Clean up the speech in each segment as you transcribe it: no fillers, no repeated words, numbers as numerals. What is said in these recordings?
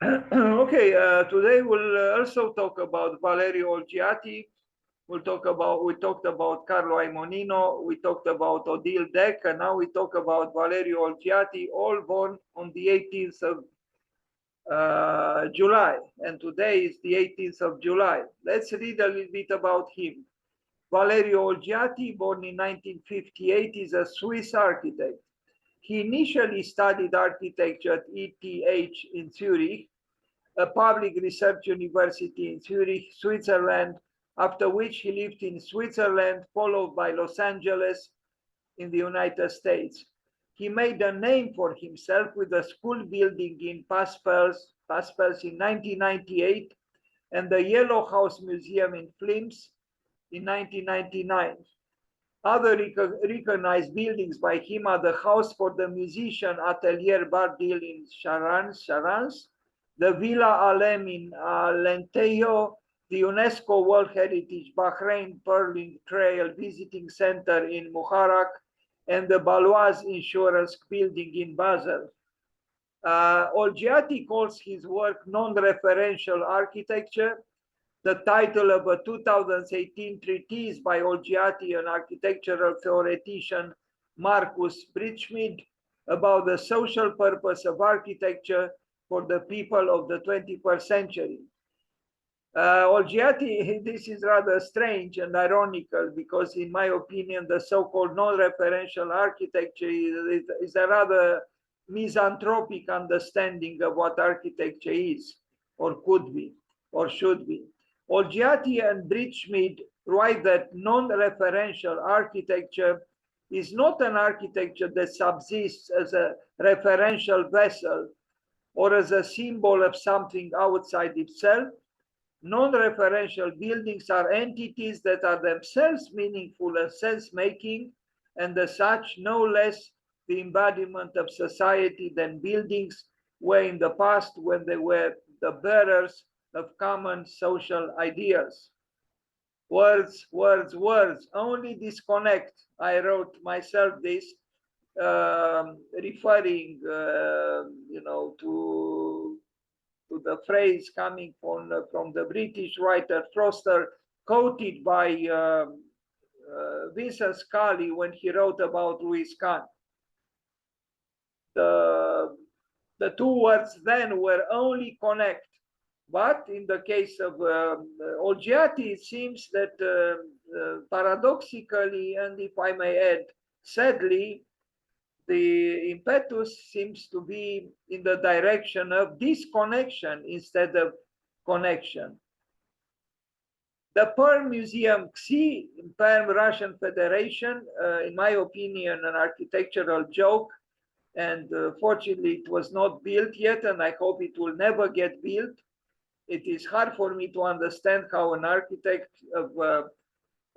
Okay, today we'll also talk about Valerio Olgiati. We talked about Carlo Aimonino, we talked about Odile Deck, and now we talk about Valerio Olgiati, all born on the 18th of July. And today is the 18th of July. Let's read a little bit about him. Valerio Olgiati, born in 1958, is a Swiss architect. He initially studied architecture at ETH in Zurich, a public research university in Zurich, Switzerland, after which he lived in Switzerland, followed by Los Angeles in the United States. He made a name for himself with a school building in Paspels in 1998 and the Yellow House Museum in Flims in 1999. Other recognized buildings by him are the House for the Musician Atelier Bardil in Charans, the Villa Alem in Lentejo, the UNESCO World Heritage Bahrain Pearling Trail Visiting Center in Muharraq, and the Baloise Insurance Building in Basel. Olgiati calls his work non-referential architecture. The title of a 2018 treatise by Olgiati and architectural theoretician Marcus Bridschmidt about the social purpose of architecture for the people of the 21st century. Olgiati, this is rather strange and ironical because in my opinion, the so-called non-referential architecture is a rather misanthropic understanding of what architecture is or could be or should be. Olgiati and Bridschmidt write that non-referential architecture is not an architecture that subsists as a referential vessel or as a symbol of something outside itself. Non-referential buildings are entities that are themselves meaningful and sense-making, and as such, no less the embodiment of society than buildings were in the past when they were the bearers of common social ideas. Words, words, words, only disconnect. I wrote myself this, referring, to the phrase coming from the British writer Froster, quoted by Vincent Scully when he wrote about Louis Kahn. The two words then were only connect. But in the case of Olgiati, it seems that paradoxically, and if I may add, sadly, the impetus seems to be in the direction of disconnection instead of connection. The Perm Museum Xi in Perm, Russian Federation, in my opinion, an architectural joke, and fortunately it was not built yet, and I hope it will never get built. It is hard for me to understand how an architect of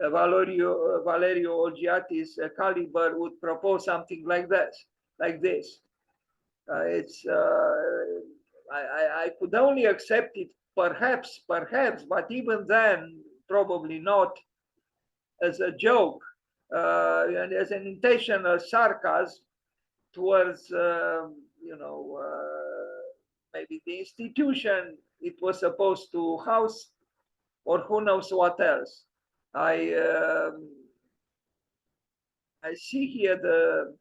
Valerio Olgiati's caliber would propose something like this. I could only accept it perhaps, but even then, probably not as a joke and as an intentional sarcasm towards, maybe the institution it was supposed to house, or who knows what else. I see here the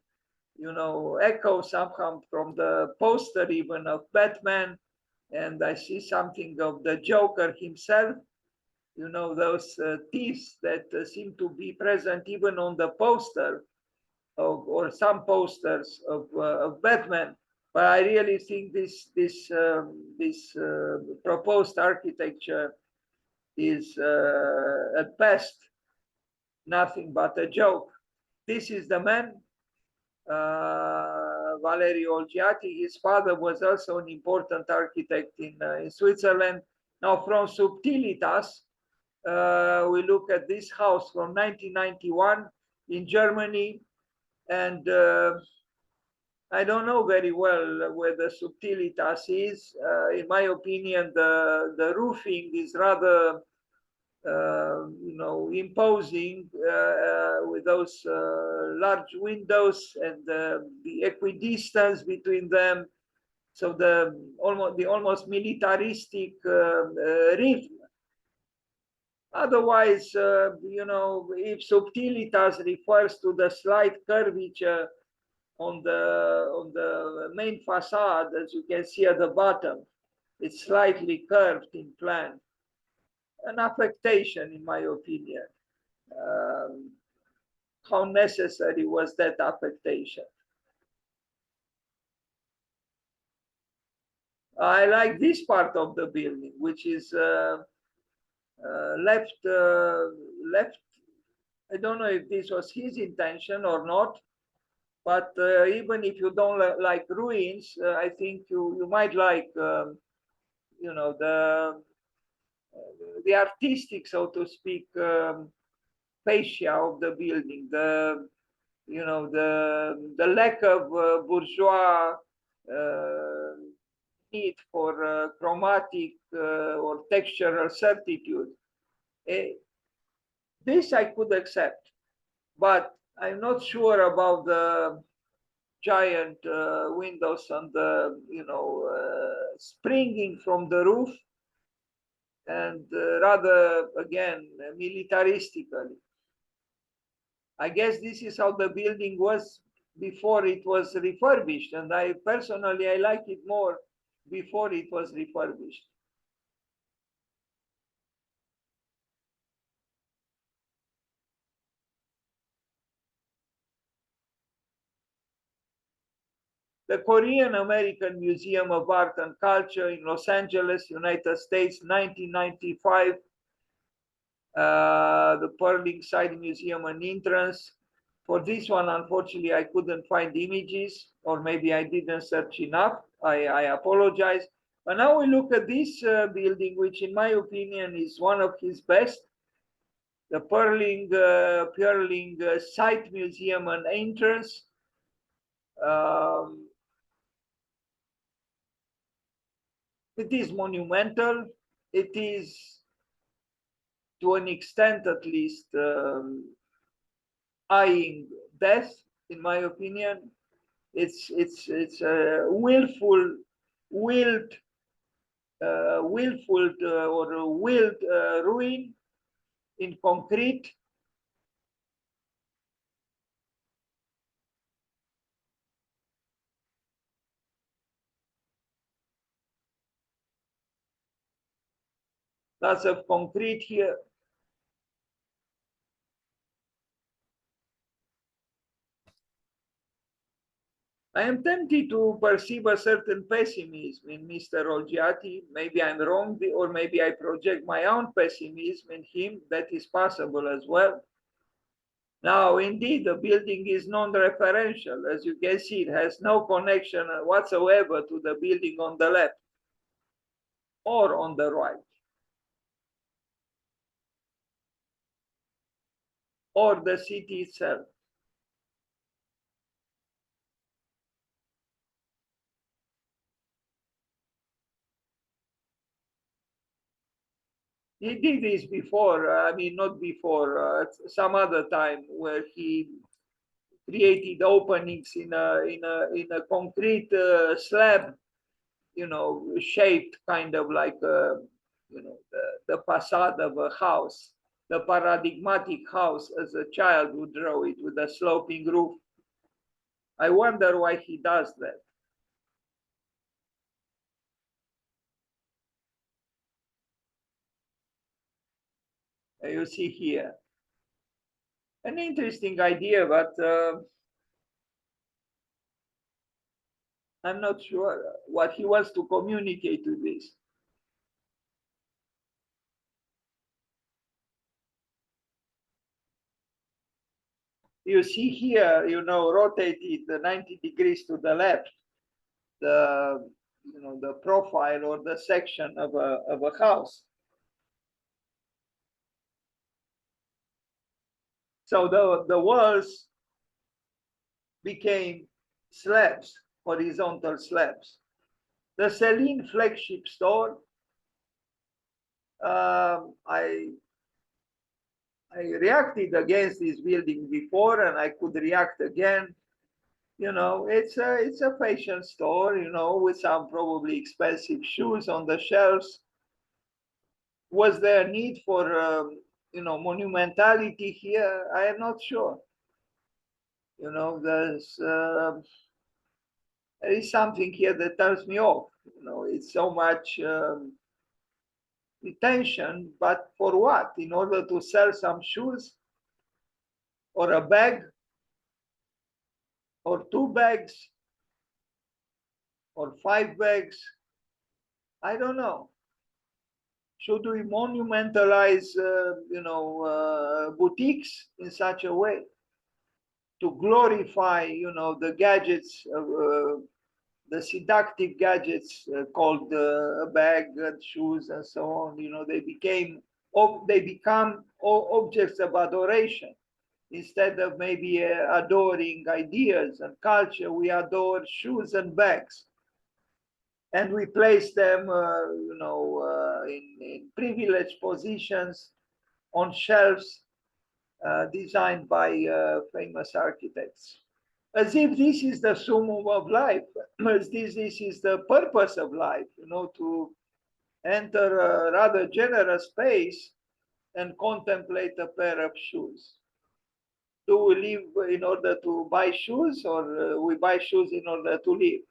echo somehow from the poster even of Batman, and I see something of the Joker himself. Those thieves that seem to be present even on the poster or some posters of Batman. But I really think this proposed architecture is at best nothing but a joke. This is the man, Valerio Olgiati. His father was also an important architect in Switzerland. Now, from Subtilitas, we look at this house from 1991 in Germany, and I don't know very well where the Subtilitas is. In my opinion, the roofing is rather, imposing with those large windows and the equidistance between them. So the almost militaristic rhythm. Otherwise, if subtilitas refers to the slight curvature on the main facade, as you can see at the bottom, it's slightly curved in plan. An affectation, in my opinion. How necessary was that affectation? I like this part of the building, which is left. I don't know if this was his intention or not, but even if you don't like ruins, I think you might like the artistic, so to speak, fascia of the building, the lack of bourgeois need for chromatic or textural certitude. This I could accept, but I'm not sure about the giant windows and the springing from the roof, and rather again militaristically. I guess this is how the building was before it was refurbished, and I personally I like it more before it was refurbished. The Korean American Museum of Art and Culture in Los Angeles, United States, 1995. The Perling Side Museum and entrance. For this one, unfortunately, I couldn't find images, or maybe I didn't search enough. I apologize. But now we look at this building, which in my opinion is one of his best. The Perling Site Museum and entrance. It is monumental. It is, to an extent at least, eyeing death, in my opinion. It's a willful ruin in concrete. Lots of concrete here. I am tempted to perceive a certain pessimism in Mr. Olgiati. Maybe I'm wrong, or maybe I project my own pessimism in him. That is possible as well. Now, indeed, the building is non-referential. As you can see, it has no connection whatsoever to the building on the left or on the right, or the city itself. He did this before, I mean, not before, some other time, where he created openings in a concrete slab, shaped kind of like the facade of a house, the paradigmatic house as a child would draw it, with a sloping roof. I wonder why he does that. You see here an interesting idea, but I'm not sure what he wants to communicate with this. You see here, rotated the 90 degrees to the left, the profile or the section of a house. So the walls became slabs, horizontal slabs. The Celine flagship store, I reacted against this building before, and I could react again. it's a fashion store, with some probably expensive shoes on the shelves. Was there a need for, monumentality here? I am not sure. There is something here that turns me off. It's so much retention, but for what? In order to sell some shoes or a bag or two bags or five bags? I don't know. Should we monumentalize, boutiques in such a way to glorify, the gadgets, the seductive gadgets called a bag and shoes and so on? They become objects of adoration instead of maybe adoring ideas and culture. We adore shoes and bags, and we place them, in privileged positions on shelves designed by famous architects, as if this is the summum of life, as this is the purpose of life, to enter a rather generous space and contemplate a pair of shoes. Do we live in order to buy shoes, or we buy shoes in order to live?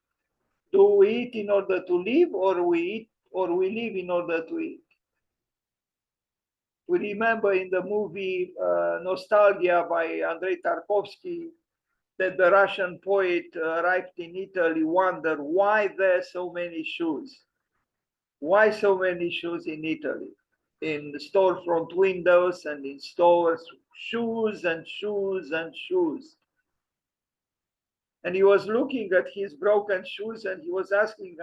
Do we eat in order to live, or we live in order to eat? We remember in the movie Nostalgia by Andrei Tarkovsky that the Russian poet arrived in Italy, wondered why there are so many shoes. Why so many shoes in Italy? In the storefront windows and in stores, shoes and shoes and shoes. And he was looking at his broken shoes and he was asking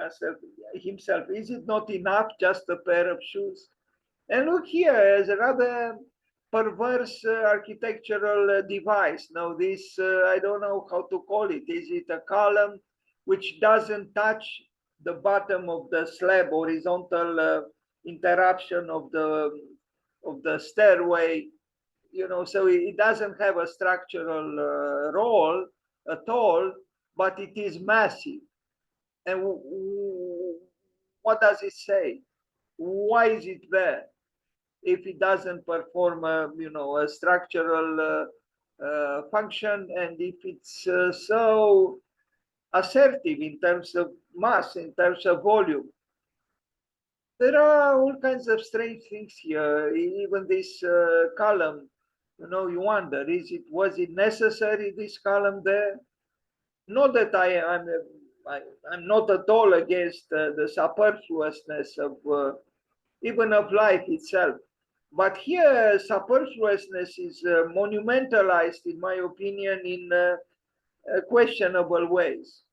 himself, is it not enough just a pair of shoes? And look here, as a rather perverse architectural device. Now this, I don't know how to call it. Is it a column which doesn't touch the bottom of the slab, horizontal interruption of the stairway? So it doesn't have a structural role at all, but it is massive. And what does it say? Why is it there if it doesn't perform a structural function, and if it's so assertive in terms of mass, in terms of volume? There are all kinds of strange things here. Even this column, you wonder, was it necessary, this column there? Not that I'm not at all against the superfluousness of even of life itself. But here, superfluousness is monumentalized, in my opinion, in questionable ways.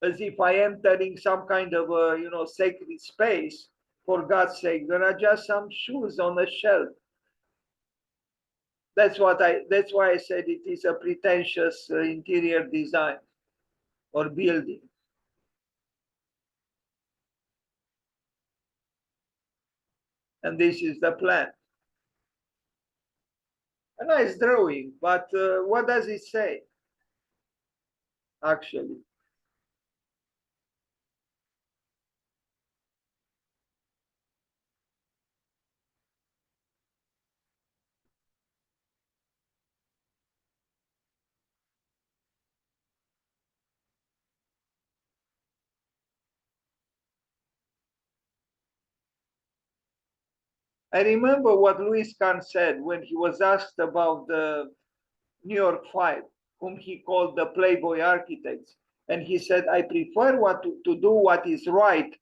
As if I am entering some kind of a, sacred space. For God's sake, there are just some shoes on a shelf. That's why I said it is a pretentious interior design or building. And this is the plan. A nice drawing, but what does it say, actually? I remember what Louis Kahn said when he was asked about the New York Five, whom he called the Playboy architects. And he said, I prefer to do what is right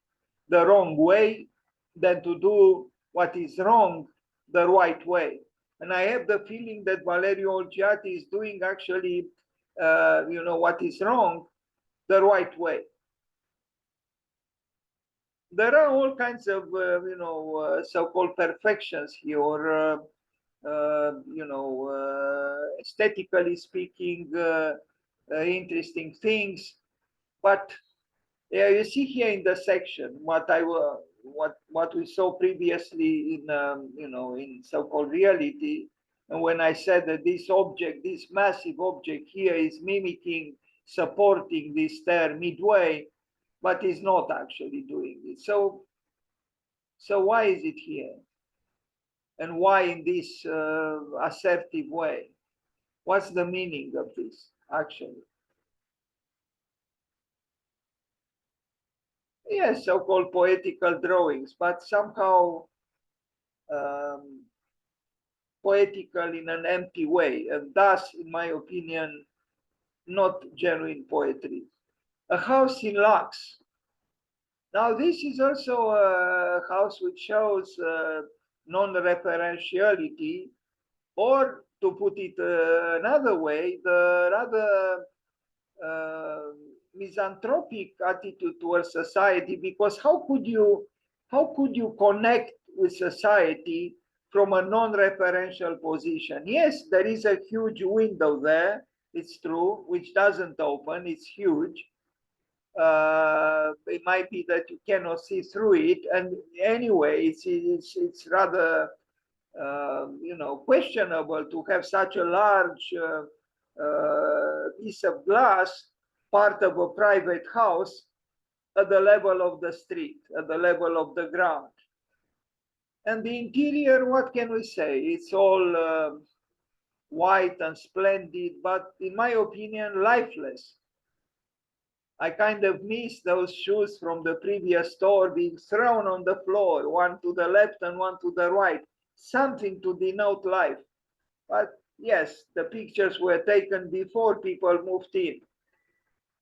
the wrong way than to do what is wrong the right way. And I have the feeling that Valerio Olgiati is doing actually, what is wrong the right way. There are all kinds of, so-called perfections here, or aesthetically speaking, interesting things. But you see here in the section what we saw previously in in so-called reality. And when I said that this object, this massive object here is mimicking, supporting this stair midway, but is not actually doing it. So why is it here? And why in this assertive way? What's the meaning of this, actually? Yes, so-called poetical drawings, but somehow poetical in an empty way, and thus, in my opinion, not genuine poetry. A house in Lux. Now, this is also a house which shows non-referentiality, or to put it another way, the rather misanthropic attitude towards society, because how could you connect with society from a non-referential position? Yes, there is a huge window there, it's true, which doesn't open, it's huge. It might be that you cannot see through it, and anyway, it's rather questionable to have such a large piece of glass, part of a private house, at the level of the street, at the level of the ground. And the interior, what can we say? It's all white and splendid, but in my opinion, lifeless. I kind of miss those shoes from the previous store being thrown on the floor, one to the left and one to the right, something to denote life. But yes, the pictures were taken before people moved in,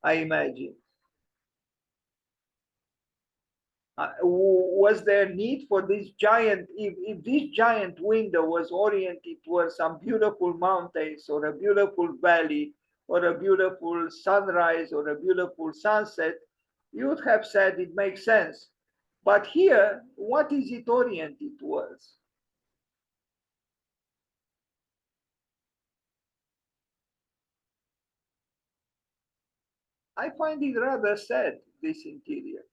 I imagine. Was there need for this giant, if this giant window was oriented towards some beautiful mountains or a beautiful valley or a beautiful sunrise or a beautiful sunset, you would have said it makes sense. But here, what is it oriented towards? I find it rather sad, this interior.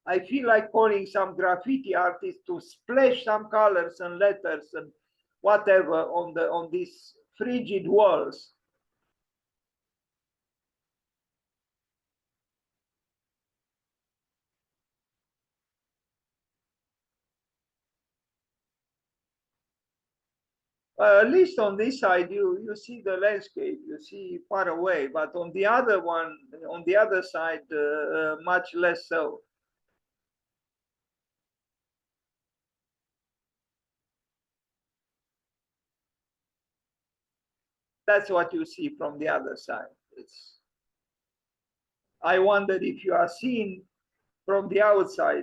I feel like calling some graffiti artist to splash some colors and letters and whatever on these frigid walls. At least on this side, you see the landscape, you see far away, but on the other one, on the other side, much less so. That's what you see from the other side. I wonder if you are seen from the outside,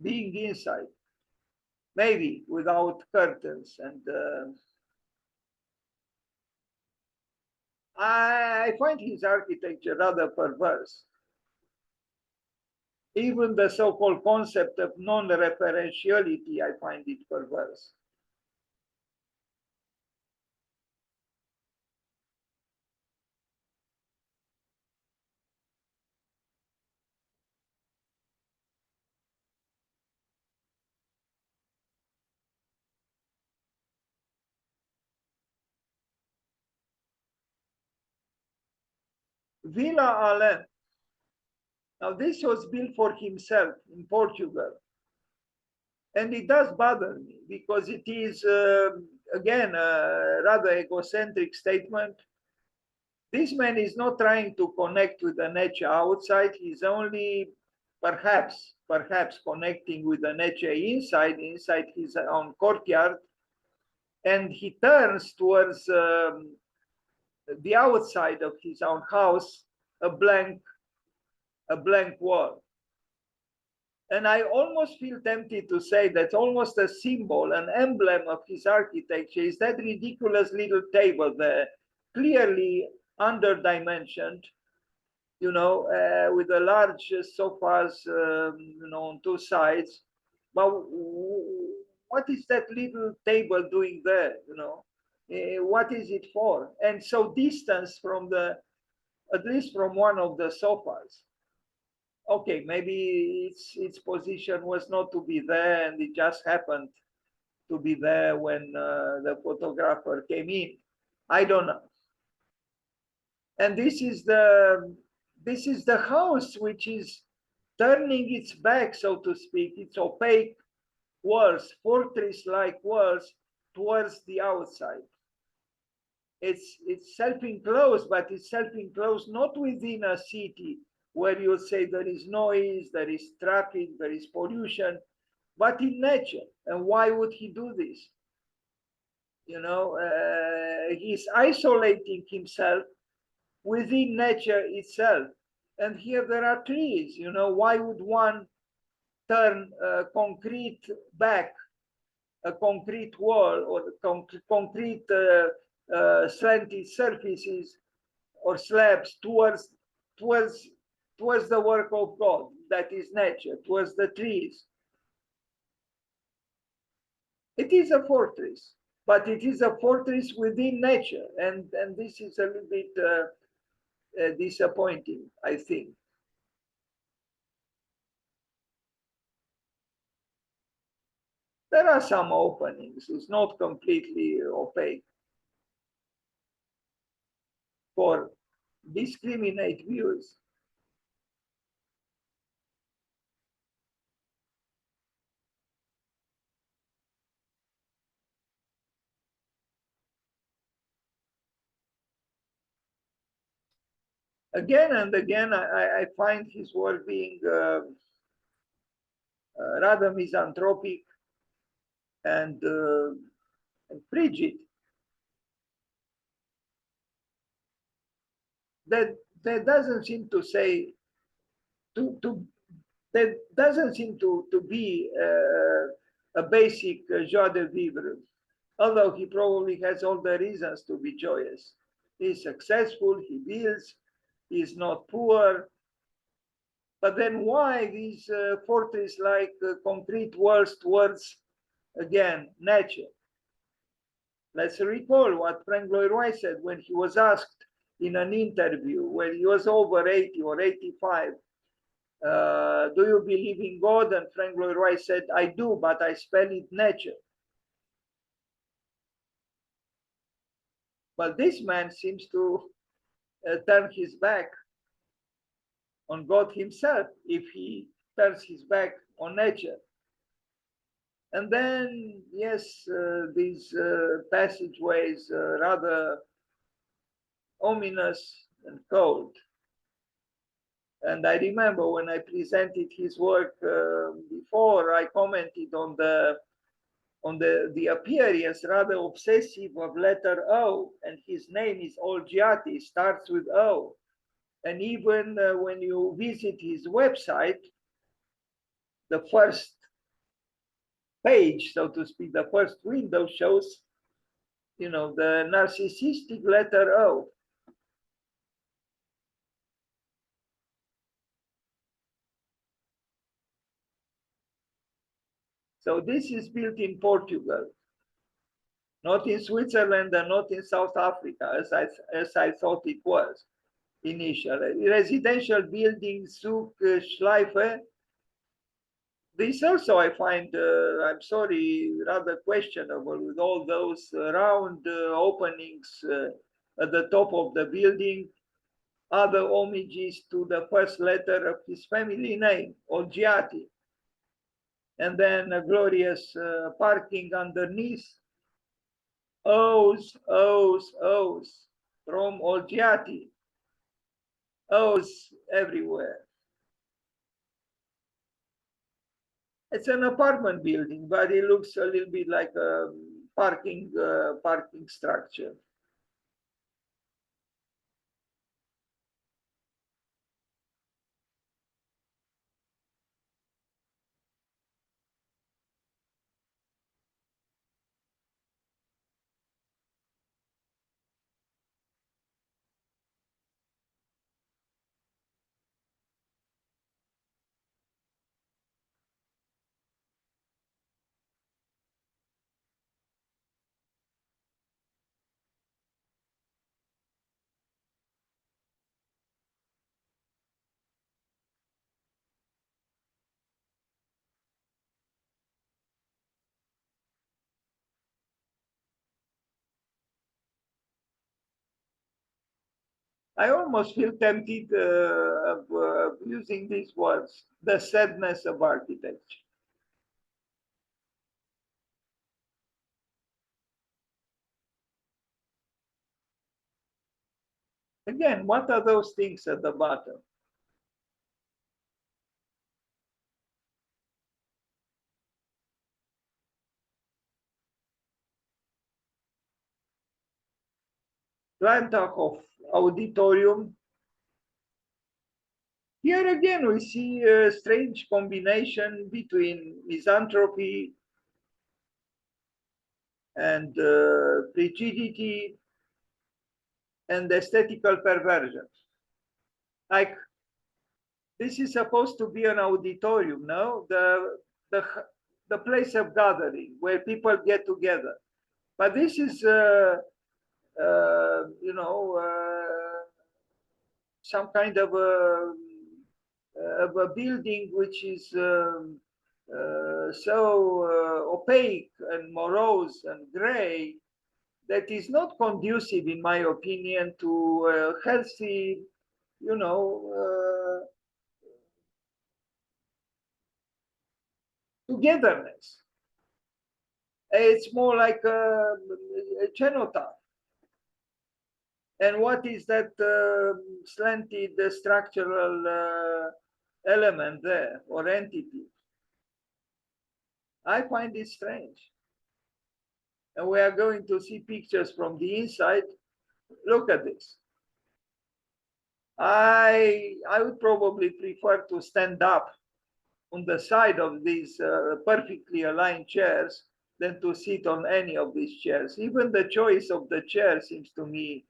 being inside, maybe without curtains. And I find his architecture rather perverse. Even the so-called concept of non-referentiality, I find it perverse. Villa Allen. Now, this was built for himself in Portugal. And it does bother me because it is, again, a rather egocentric statement. This man is not trying to connect with the nature outside. He's only perhaps connecting with the nature inside his own courtyard. And he turns towards the outside of his own house, a blank wall. And I almost feel tempted to say that's almost a symbol, an emblem of his architecture is that ridiculous little table there, clearly underdimensioned, with the large sofas, on two sides. But what is that little table doing there, what is it for? And so distance from at least from one of the sofas. Okay, maybe its position was not to be there and it just happened to be there when the photographer came in. I don't know. And this is the house which is turning its back, so to speak, its opaque walls, fortress-like walls towards the outside. It's self-enclosed, but it's self-enclosed not within a city where you say there is noise, there is traffic, there is pollution, but in nature. And why would he do this? You know, he's isolating himself within nature itself. And here there are trees. You know, why would one turn concrete back, a concrete wall, or concrete slanted surfaces or slabs towards towards the work of God, that is nature, towards the trees? It is a fortress, but it is a fortress within nature, and this is a little bit disappointing, I think. There are some openings. It's not completely opaque for discriminate views. Again and again, I find his work being rather misanthropic and frigid. That doesn't seem to say to that doesn't seem to be a basic joie de vivre, although he probably has all the reasons to be joyous. He's successful, he builds, he's not poor. But then why these fortress-like concrete walls towards, again, nature? Let's recall what Frank Lloyd Wright said when he was asked in an interview when he was over 80 or 85, do you believe in God? And Frank Lloyd Wright said, I do, but I spell it nature. But this man seems to turn his back on God himself if he turns his back on nature. And then, yes, these passageways rather ominous and cold. And I remember when I presented his work before, I commented on the appearance, rather obsessive, of letter O, and his name is Olgiati, starts with O. And even when you visit his website, the first page, so to speak, the first window shows, you know, the narcissistic letter O. So this is built in Portugal, not in Switzerland and not in South Africa, as I thought it was initially. Residential building, Zug, Schleife. This also I find, I'm sorry, rather questionable, with all those round openings at the top of the building, other homages to the first letter of his family name, Olgiati. And then a glorious parking underneath, O's, O's, O's, from Olgiati, O's everywhere. It's an apartment building, but it looks a little bit like a parking structure. I almost feel tempted of using these words, the sadness of architecture. Again, what are those things at the bottom? Landtag auditorium. Here again, we see a strange combination between misanthropy and frigidity and aesthetical perversion. Like, this is supposed to be an auditorium, no? The place of gathering where people get together. But this is, some kind of a building which is so opaque and morose and gray that is not conducive, in my opinion, to healthy, togetherness. It's more like a cenotaph. And what is that slanted structural element there or entity? I find it strange. And we are going to see pictures from the inside. Look at this. I would probably prefer to stand up on the side of these perfectly aligned chairs than to sit on any of these chairs. Even the choice of the chair seems to me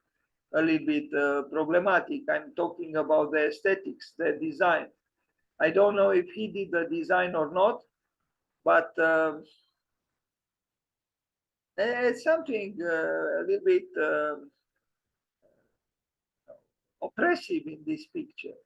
a little bit problematic. I'm talking about the aesthetics, the design. I don't know if he did the design or not, but it's something a little bit oppressive in this picture.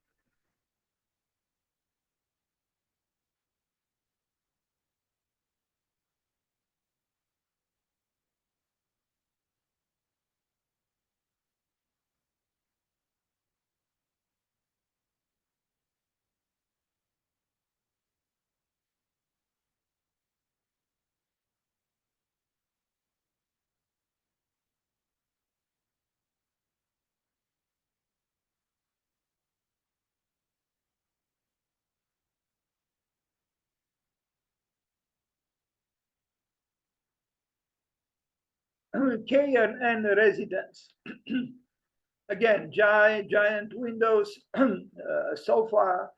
K and N residence. Again, giant windows, sofa,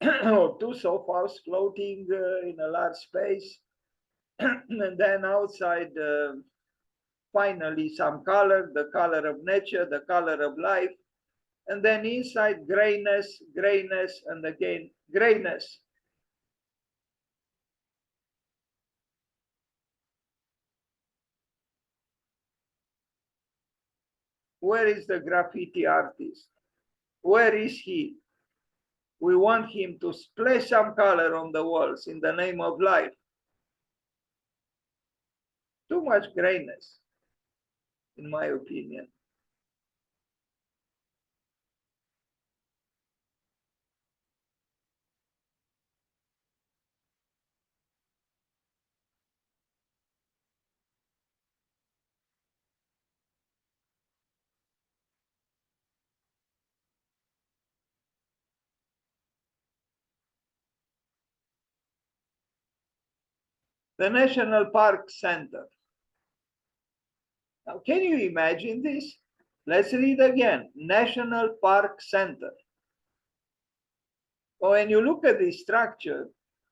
or two sofas floating in a large space. And then outside, finally, some color, the color of nature, the color of life. And then inside, grayness, grayness, and again, grayness. Where is the graffiti artist? Where is he? We want him to splash some color on the walls in the name of life. Too much grayness, in my opinion. The National Park Center. Now, can you imagine this? Let's read again. National Park Center. Well, when you look at this structure,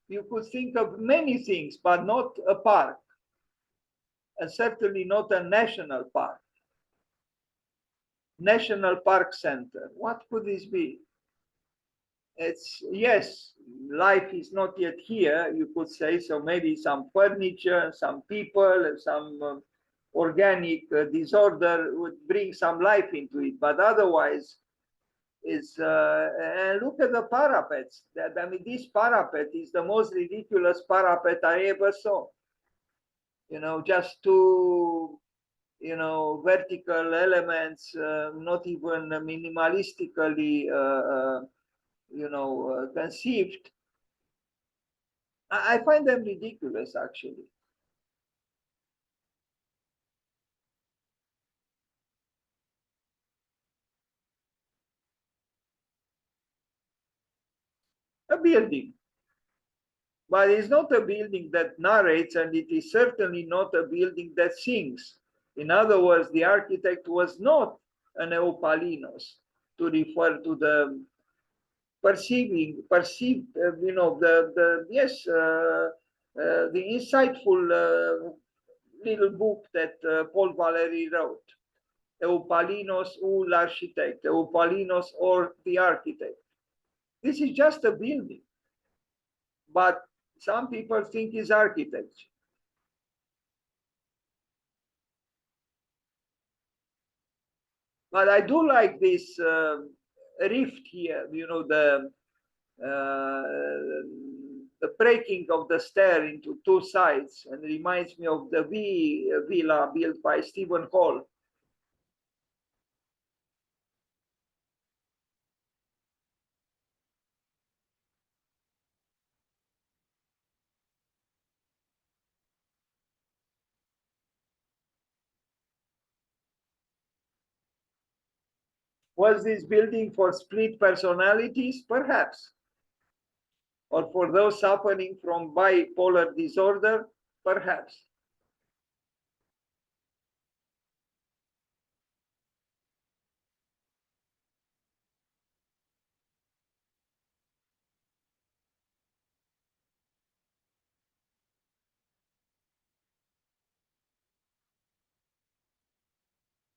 you could think of many things, but not a park, and certainly not a national park. National Park Center. What could this be? It's, yes, life is not yet here, you could say, so maybe some furniture, some people, some organic disorder would bring some life into it, but otherwise is and look at the parapets. I mean, this parapet is the most ridiculous parapet I ever saw. You know, just two you know, vertical elements, not even minimalistically, you know, conceived. I find them ridiculous, actually. A building, but it's not a building that narrates, and it is certainly not a building that sings. In other words, the architect was not an Eupalinos, to refer to the perceived, you know, yes, the insightful little book that Paul Valéry wrote, Eupalinos ou l'architecte, Eupalinos or the architect. This is just a building, but some people think it's architecture. But I do like this rift here, you know, the breaking of the stair into two sides, and reminds me of the villa built by Stephen Hall. Was this building for split personalities? Perhaps. Or for those suffering from bipolar disorder? Perhaps.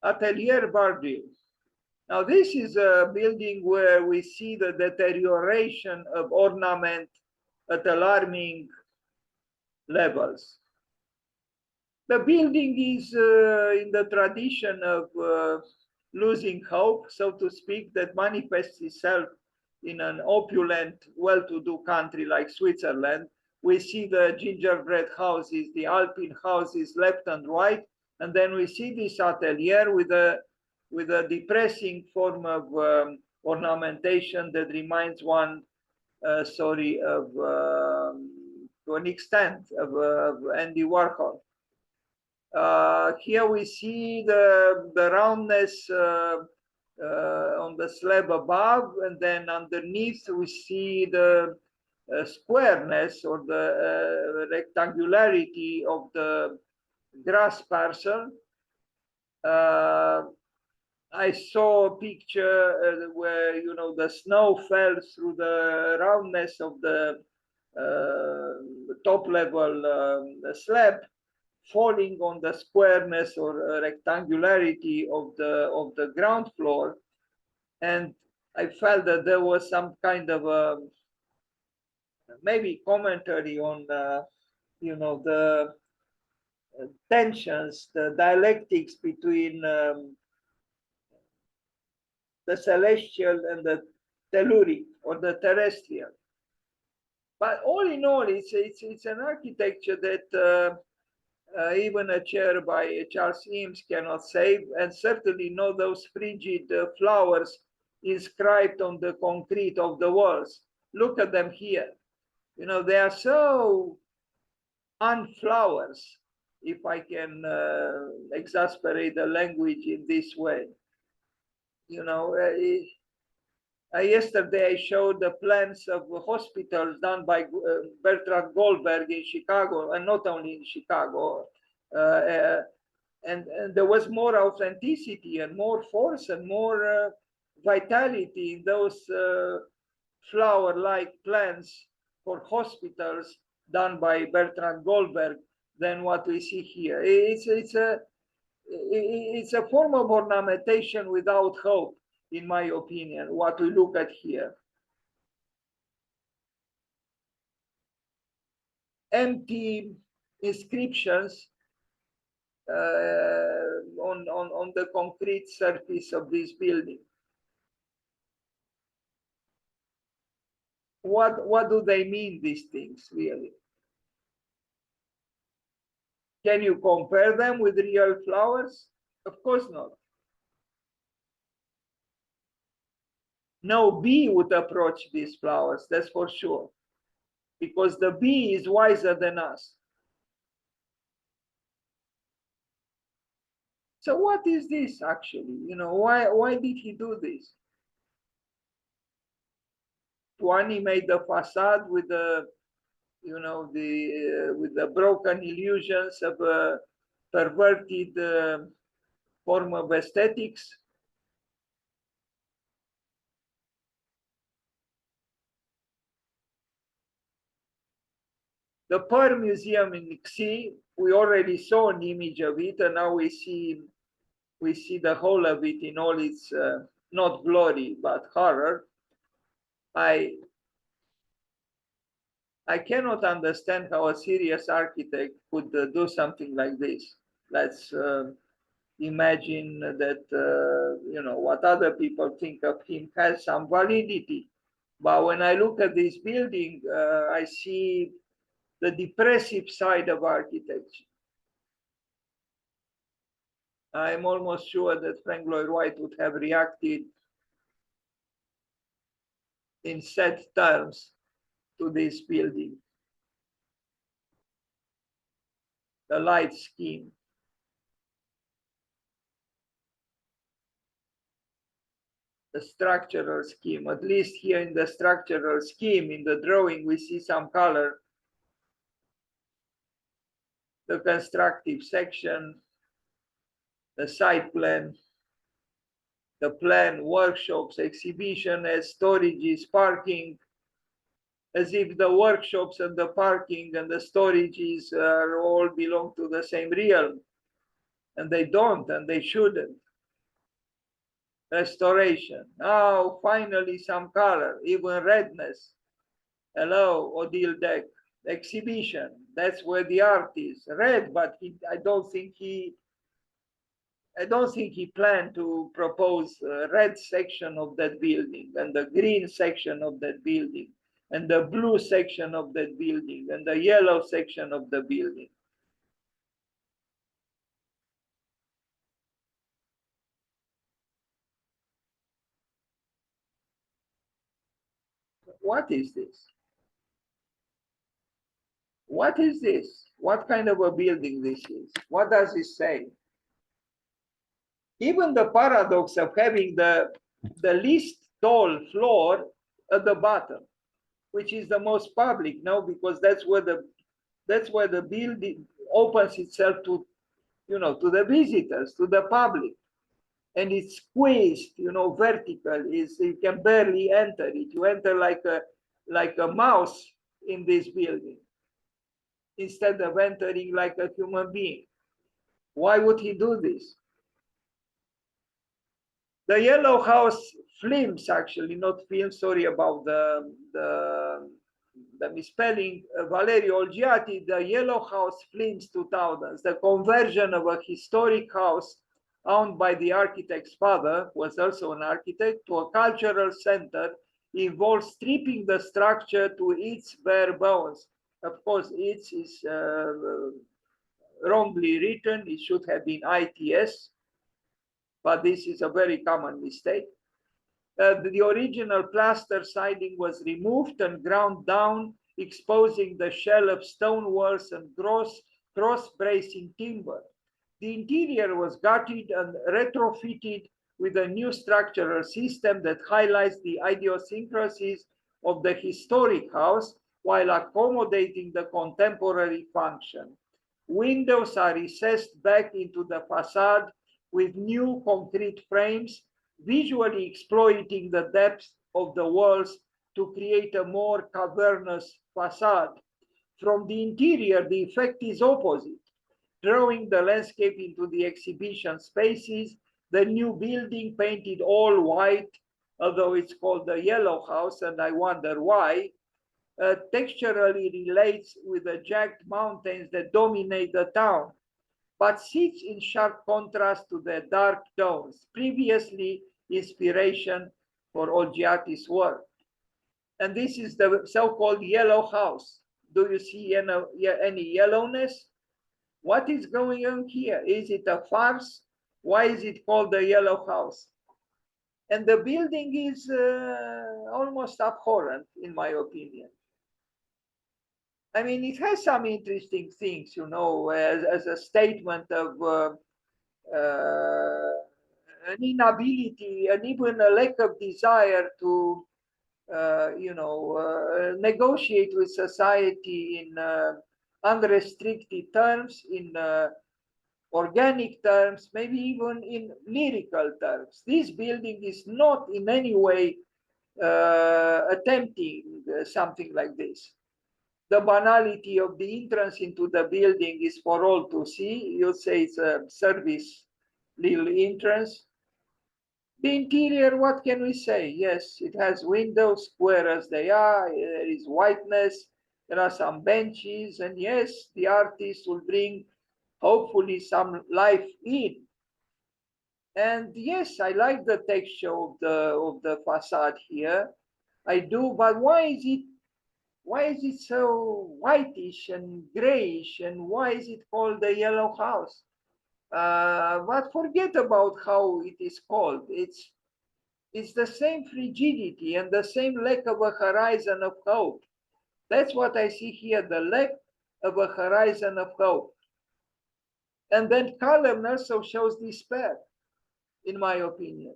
Atelier Bardil. Now, this is a building where we see the deterioration of ornament at alarming levels. The building is in the tradition of losing hope, so to speak, that manifests itself in an opulent, well-to-do country like Switzerland. We see the gingerbread houses, the Alpine houses left and right, and then we see this atelier with a depressing form of ornamentation that reminds one, sorry, of to an extent of Andy Warhol. Here we see the roundness on the slab above, and then underneath we see the squareness or the rectangularity of the grass parcel. I saw a picture where, you know, the snow fell through the roundness of the top level slab, falling on the squareness or rectangularity of the ground floor, and I felt that there was some kind of a maybe commentary on you know, the tensions, the dialectics between the celestial and the telluric or the terrestrial. But all in all, it's an architecture that even a chair by Charles Eames cannot save, and certainly not those frigid flowers inscribed on the concrete of the walls. Look at them here. You know, they are so unflowers, if I can exasperate the language in this way. You know, yesterday I showed the plans of hospitals done by Bertrand Goldberg in Chicago, and not only in Chicago. And there was more authenticity and more force and more vitality in those flower-like plans for hospitals done by Bertrand Goldberg than what we see here. It's a form of ornamentation without hope, in my opinion, what we look at here. Empty inscriptions on the concrete surface of this building. What do they mean, these things, really? Can you compare them with real flowers? Of course not. No bee would approach these flowers, that's for sure, because the bee is wiser than us. So what is this actually? You know, why did he do this? To animate the facade with the, you know, the with the broken illusions of a perverted form of aesthetics. The Pearl Museum in Xi, we already saw an image of it, and now we see the whole of it in all its not glory but horror. I cannot understand how a serious architect could do something like this. Let's imagine that you know, what other people think of him has some validity. But when I look at this building, I see the depressive side of architecture. I'm almost sure that Frank Lloyd Wright would have reacted in sad terms to this building. The light scheme. The structural scheme, at least here in the structural scheme, in the drawing, we see some color. The constructive section, the site plan, the plan, workshops, exhibition as storages, parking, as if the workshops and the parking and the storages are all belong to the same realm. And they don't, and they shouldn't. Restoration. Now, finally, some color, even redness. Hello, Odile Deck. Exhibition. That's where the art is. Red, but I don't think he planned to propose a red section of that building and the green section of that building and the blue section of that building and the yellow section of the building. What is this? What is this? What kind of a building this is? What does it say? Even the paradox of having the least tall floor at the bottom, which is the most public now, because that's where the building opens itself to, you know, to the visitors, to the public, and it's squeezed, you know, vertical. Is you can barely enter it. You enter like a mouse in this building instead of entering like a human being. Why would he do this? The Yellow House films, actually, not films, sorry about the misspelling, Valerio Olgiati, the Yellow House films 2000s, the conversion of a historic house owned by the architect's father, who was also an architect, to a cultural center, involves stripping the structure to its bare bones. Of course, its is wrongly written. It should have been ITS, but this is a very common mistake. The original plaster siding was removed and ground down, exposing the shell of stone walls and cross-bracing timber. The interior was gutted and retrofitted with a new structural system that highlights the idiosyncrasies of the historic house while accommodating the contemporary function. Windows are recessed back into the facade with new concrete frames, visually exploiting the depth of the walls to create a more cavernous facade. From the interior, the effect is opposite. Drawing the landscape into the exhibition spaces, the new building painted all white, although it's called the Yellow House, and I wonder why, texturally relates with the jagged mountains that dominate the town, but sits in sharp contrast to the dark tones, previously inspiration for Olgiati's work. And this is the so-called Yellow House. Do you see any yellowness? What is going on here? Is it a farce? Why is it called the Yellow House? And the building is almost abhorrent, in my opinion. I mean, it has some interesting things, you know, as a statement of an inability and even a lack of desire to, negotiate with society in unrestricted terms, in organic terms, maybe even in lyrical terms. This building is not in any way attempting something like this. The banality of the entrance into the building is for all to see. You'll say it's a service little entrance. The interior, what can we say? Yes, it has windows, square as they are. There is whiteness. There are some benches, and yes, the artist will bring hopefully some life in. And yes, I like the texture of the facade here. I do, but why is it so whitish and grayish, and why is it called the Yellow House? But forget about how it is called. It's the same frigidity and the same lack of a horizon of hope. That's what I see here, the lack of a horizon of hope. And then column also shows despair, in my opinion.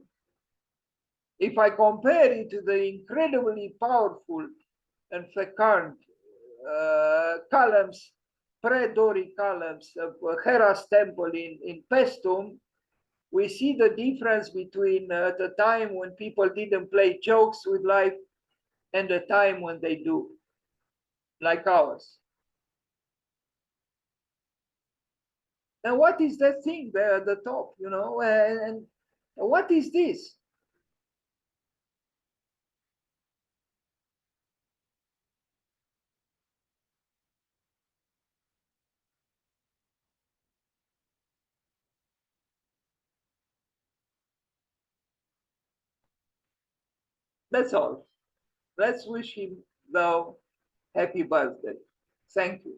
If I compare it to the incredibly powerful and fecund columns, pre-Doric columns of Hera's temple in Paestum, we see the difference between the time when people didn't play jokes with life and the time when they do, like ours. And what is that thing there at the top, you know? And what is this? That's all. Let's wish him, though, happy birthday. Thank you.